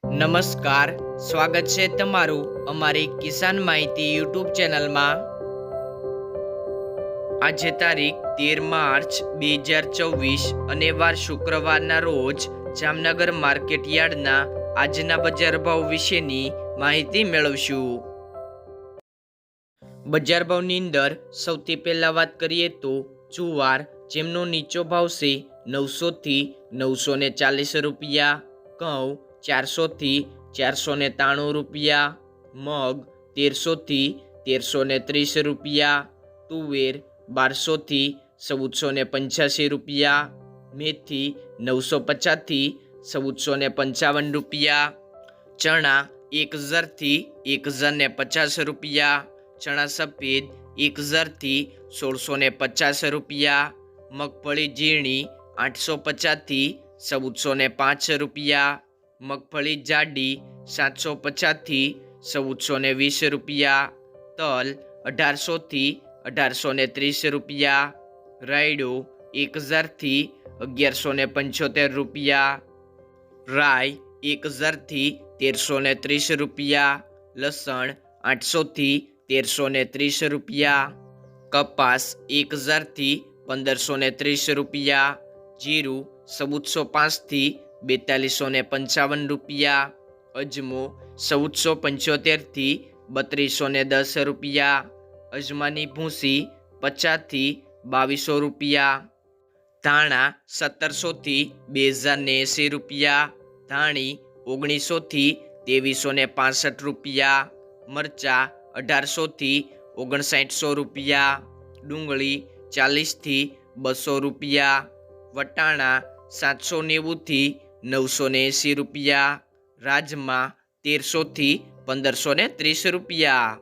નમસ્કાર, સ્વાગત છે તમારું અમારી કિસાન માહિતી યુટ્યુબ ચેનલમાં। આજે તારીખ 13 માર્ચ 2024 અને વાર શુક્રવારના રોજ જામનગર માર્કેટ યાર્ડના આજના બજાર ભાવ વિશેની માહિતી મેળવશું। બજાર ભાવની અંદર સૌથી પહેલા વાત કરીએ તો જુવાર, જેમનો નીચો ભાવ છે 900 થી 940 રૂપિયા, ઘઉં 400 થી 493 રૂપિયા, મગ 1300 થી 1330 રૂપિયા, તુવેર 1200 થી 1485 રૂપિયા, મેથી 950 થી 1455 રૂપિયા, ચણા 1000 થી 1050 રૂપિયા, ચણા સફેદ 1000 થી 1650 રૂપિયા, મગફળી ઝીણી 850 થી 1405 રૂપિયા, મગફળી જાડી 750 થી 1420 રૂપિયા, તલ 1800 થી 1830 રૂપિયા, રાયડો 1000 થી 1175 રૂપિયા, રાઈ 1000 થી 1330 રૂપિયા, લસણ 800 થી 1330 રૂપિયા, કપાસ 1000 થી 1530 રૂપિયા, જીરું 1405 થી 4255 રૂપિયા, અજમો 1475 થી 3210 રૂપિયા, અજમાની ભૂસી 50 થી 2200 રૂપિયા, ધાણા 1700 થી 2080 રૂપિયા, ધાણી 1900 થી 2365 રૂપિયા, મરચા 1800 થી 5900 રૂપિયા, ડુંગળી 40 થી 200 રૂપિયા, વટાણા 790 થી 980 રૂપિયા, રાજમા 1300 થી 1530 રૂપિયા।